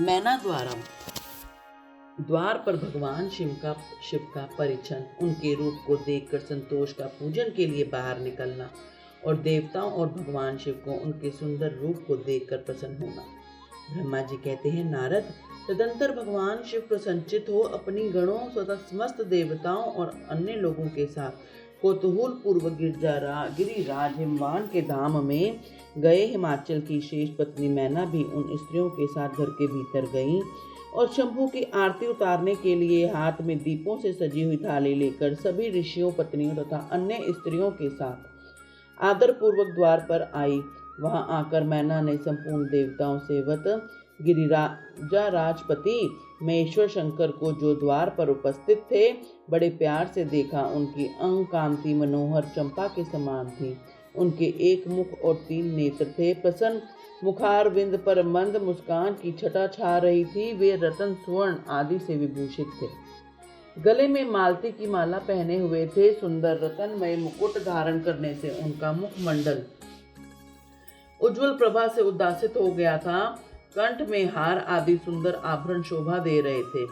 मैना द्वारम। द्वार पर भगवान शिव का परिछन, उनके रूप को देखकर संतोष का पूजन के लिए बाहर निकलना और देवताओं और भगवान शिव को उनके सुंदर रूप को देखकर प्रसन्न होना। ब्रह्मा जी कहते हैं, नारद, तदंतर भगवान शिव प्रसन्नचित हो अपनी गणों तथा समस्त देवताओं और अन्य लोगों के साथ कौतूहल पूर्वक गिरिराज हिमवान के धाम में गए। हिमाचल की श्रेष्ठ पत्नी मैना भी उन स्त्रियों के साथ घर के भीतर गई और शंभू की आरती उतारने के लिए हाथ में दीपों से सजी हुई थाली लेकर सभी ऋषियों, पत्नियों तथा अन्य स्त्रियों के साथ आदर पूर्वक द्वार पर आई। वहां आकर मैना ने संपूर्ण देवताओं सेवत गिरिराजा राजपति महेश्वर शंकर को, जो द्वार पर उपस्थित थे, बड़े प्यार से देखा। उनकी अंग कांति मनोहर चंपा के समान थी। उनके एक मुख और 3 नेत्र थे। प्रसन्न मुखारविंद पर मंद मुस्कान की छटा छा रही थी। वे रतन, स्वर्ण आदि से विभूषित थे। गले में मालती की माला पहने हुए थे। सुंदर रतनमय मुकुट धारण करने से उनका मुखमंडल उज्जवल प्रभा से उद्भासित हो गया था। कंठ में हार आदि सुंदर आभरण शोभा दे रहे थे।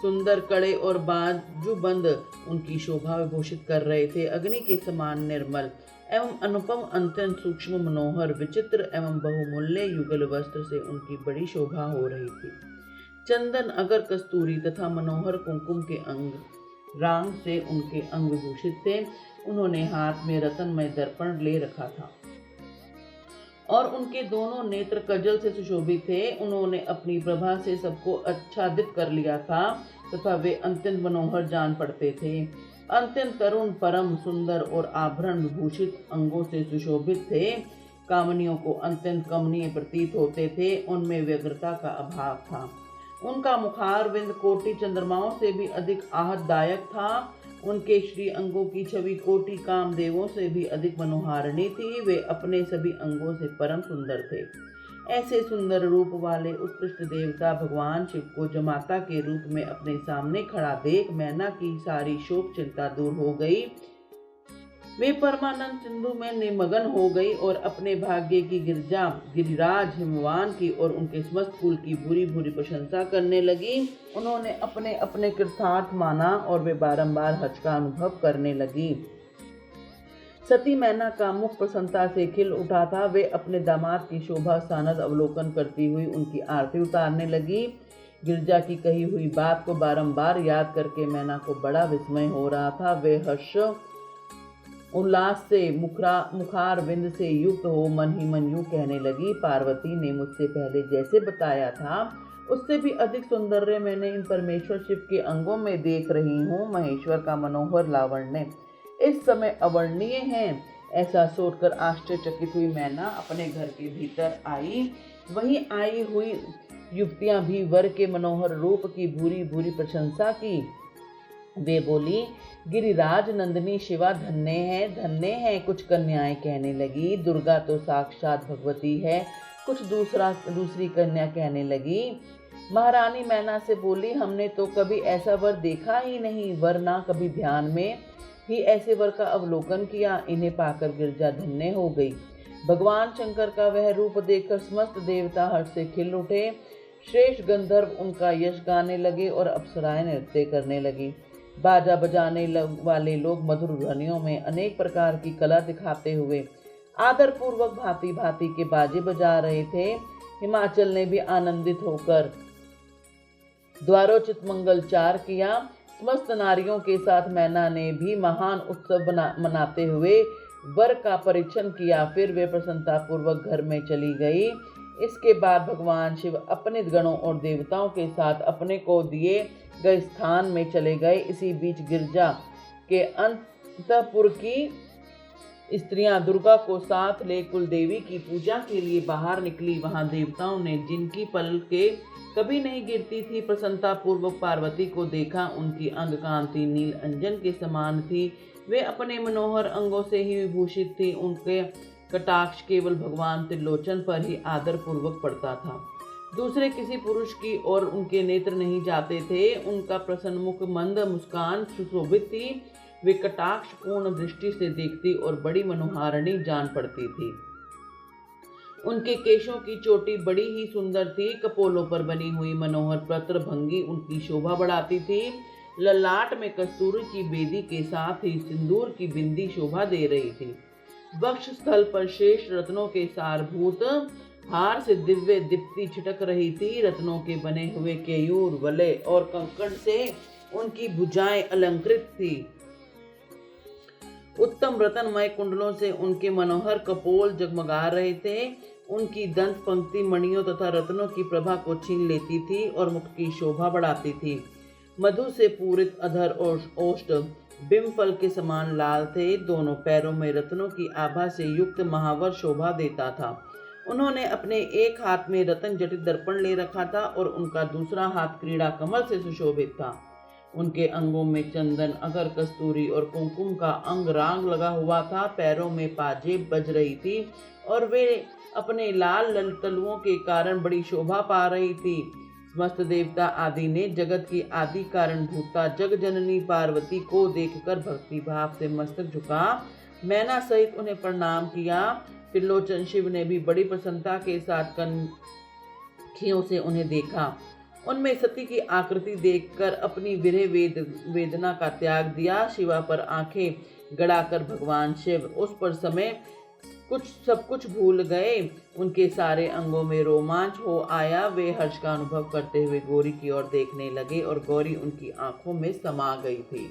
सुंदर कड़े और बाजूबंद उनकी शोभा विभूषित कर रहे थे। अग्नि के समान निर्मल एवं अनुपम, अत्यंत सूक्ष्म, मनोहर, विचित्र एवं बहुमूल्य युगल वस्त्र से उनकी बड़ी शोभा हो रही थी। चंदन, अगर, कस्तूरी तथा मनोहर कुंकुम के अंग रांग से उनके अंग विभूषित थे। उन्होंने हाथ में रतनमय दर्पण ले रखा था और उनके दोनों नेत्र कजल से सुशोभित थे। उन्होंने अपनी प्रभा से सबको आच्छादित कर लिया था तथा वे अत्यंत मनोहर जान पड़ते थे। अत्यंत तरुण, परम सुंदर और आभरण विभूषित अंगों से सुशोभित थे। कामनियों को अत्यंत कमनीय प्रतीत होते थे। उनमें व्यग्रता का अभाव था। उनका मुखारविंद कोटि चंद्रमाओं से भी अधिक आहतदायक था। उनके श्री अंगों की छवि कोटि कामदेवों से भी अधिक मनोहारिणी थी। वे अपने सभी अंगों से परम सुंदर थे। ऐसे सुंदर रूप वाले उत्कृष्ट देवता भगवान शिव को जमाता के रूप में अपने सामने खड़ा देख मैना की सारी शोक चिंता दूर हो गई। वे परमानंद सिंधु में निमग्न हो गई और अपने भाग्य की गिरिराज हिमवान की और उनके समस्त कुल की बुरी बुरी प्रशंसा करने लगी। उन्होंने अपने अपने कृतार्थ माना और वे बारंबार हर्ष का अनुभव करने लगी। सती मैना का मुख प्रसन्नता से खिल उठा था। वे अपने दामाद की शोभा सानद अवलोकन करती हुई उनकी आरती उतारने लगी। गिरजा की कही हुई बात को बारंबार याद करके मैना को बड़ा विस्मय हो रहा था। वे हर्ष उल्लास से मुखारविंद से युक्त हो मन ही मन यूं कहने लगी, पार्वती ने मुझसे पहले जैसे बताया था उससे भी अधिक सौंदर्य मैंने इन परमेश्वर शिव के अंगों में देख रही हूँ। महेश्वर का मनोहर लावण्य इस समय अवर्णनीय है। ऐसा सोचकर आश्चर्यचकित हुई मैना अपने घर के भीतर आई। वहीं आई हुई युवतियां भी वर के मनोहर रूप की भूरी भूरी प्रशंसा की। वे बोली, गिरिराज नंदिनी शिवा धन्य है। कुछ कन्याएं कहने लगी, दुर्गा तो साक्षात भगवती है। कुछ दूसरी कन्या कहने लगी। महारानी मैना से बोली, हमने तो कभी ऐसा वर देखा ही नहीं, वरना कभी ध्यान में ही ऐसे वर का अवलोकन किया। इन्हें पाकर गिरजा धन्य हो गई। भगवान शंकर का वह रूप देखकर समस्त देवता हर्ष से खिल उठे। श्रेष्ठ गंधर्व उनका यश गाने लगे और अप्सराएं नृत्य करने लगी। बाजा बजाने वाले लोग मधुर ध्वनियों में अनेक प्रकार की कला दिखाते हुए आदर पूर्वक भांति भांति के बाजे बजा रहे थे। हिमाचल ने भी आनंदित होकर द्वारोचित मंगलचार किया। समस्त नारियों के साथ मैना ने भी महान उत्सव मनाते हुए वर का परीक्षण किया। फिर वे प्रसन्नता पूर्वक घर में चली गई। इसके बाद भगवान शिव अपने गणों और देवताओं के साथ अपने को दिए गए स्थान में चले गए। इसी बीच गिरजा के अंतपुर की स्त्रियां दुर्गा को साथ ले कुलदेवी की पूजा के लिए बाहर निकली। वहां देवताओं ने, जिनकी पलकें कभी नहीं गिरती थी, प्रसन्नता पूर्वक पार्वती को देखा। उनकी अंग कांति नील अंजन के समान थी। वे अपने मनोहर अंगों से ही विभूषित थी। उनके कटाक्ष केवल भगवान त्रिलोचन पर ही आदर पूर्वक पड़ता था। दूसरे किसी पुरुष की ओर उनके नेत्र नहीं जाते थे। उनका प्रसन्न मुख मंद मुस्कान सुशोभित थी। वे कटाक्ष पूर्ण दृष्टि से देखती और बड़ी मनोहारिणी जान पड़ती थी। उनके केशों की चोटी बड़ी ही सुंदर थी। कपोलों पर बनी हुई मनोहर पत्र भंगी उनकी शोभा बढ़ाती थी। ललाट में कस्तूरी की बेदी के साथ ही सिंदूर की बिंदी शोभा दे रही थी। वक्ष स्थल पर शेष रत्नों के सारभूत हार से दिव्य दीप्ति छिटक रही थी। रत्नों के बने हुए केयूर, वलय और कंकण से उनकी भुजाएं अलंकृत थी। उत्तम रत्नमय कुंडलों से उनके मनोहर कपोल जगमगा रहे थे। उनकी दंत पंक्ति मणियों तथा रत्नों की प्रभा को छीन लेती थी और मुख की शोभा बढ़ाती थी। मधु से पूरित अधर और ओष्ठ बिंब फल के समान लाल थे। दोनों पैरों में रत्नों की आभा से युक्त महावर शोभा देता था। उन्होंने अपने एक हाथ में रत्न जटित दर्पण ले रखा था और उनका दूसरा हाथ क्रीड़ा कमल से सुशोभित था। उनके अंगों में चंदन, अगर, कस्तूरी और कुमकुम का अंग रांग लगा हुआ था। पैरों में पाजेब बज रही थी और वे अपने लाल ललतलुओं के कारण बड़ी शोभा पा रही थी। समस्त देवता आदि ने जगत की आदि कारण भूता जग जननी पार्वती को देखकर भक्ति भाव से मस्तक झुका मैना सहित उन्हें प्रणाम किया। त्रिलोचन शिव ने भी बड़ी प्रसन्नता के साथ कनखियों से उन्हें देखा। उनमें सती की आकृति देखकर अपनी विरह वेदना का त्याग दिया। शिवा पर आंखें गड़ाकर भगवान शिव उस पर समय सब कुछ भूल गए। उनके सारे अंगों में रोमांच हो आया। वे हर्ष का अनुभव करते हुए गौरी की ओर देखने लगे और गौरी उनकी आंखों में समा गई थी।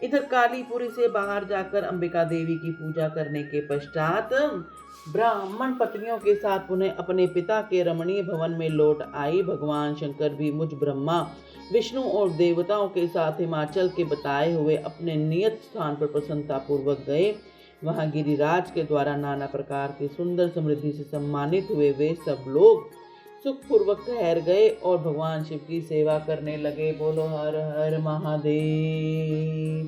इधर कालीपुरी से बाहर जाकर अंबिका देवी की पूजा करने के पश्चात ब्राह्मण पत्नियों के साथ पुनः अपने पिता के रमणीय भवन में लौट आई। भगवान शंकर भी मुझ ब्रह्मा, विष्णु और देवताओं के साथ हिमाचल के बताए हुए अपने नियत स्थान पर प्रसन्नता पूर्वक गए। वहां गिरिराज के द्वारा नाना प्रकार की सुंदर समृद्धि से सम्मानित हुए वे सब लोग सुखपूर्वक ठहर गए और भगवान शिव की सेवा करने लगे। बोलो हर हर महादेव।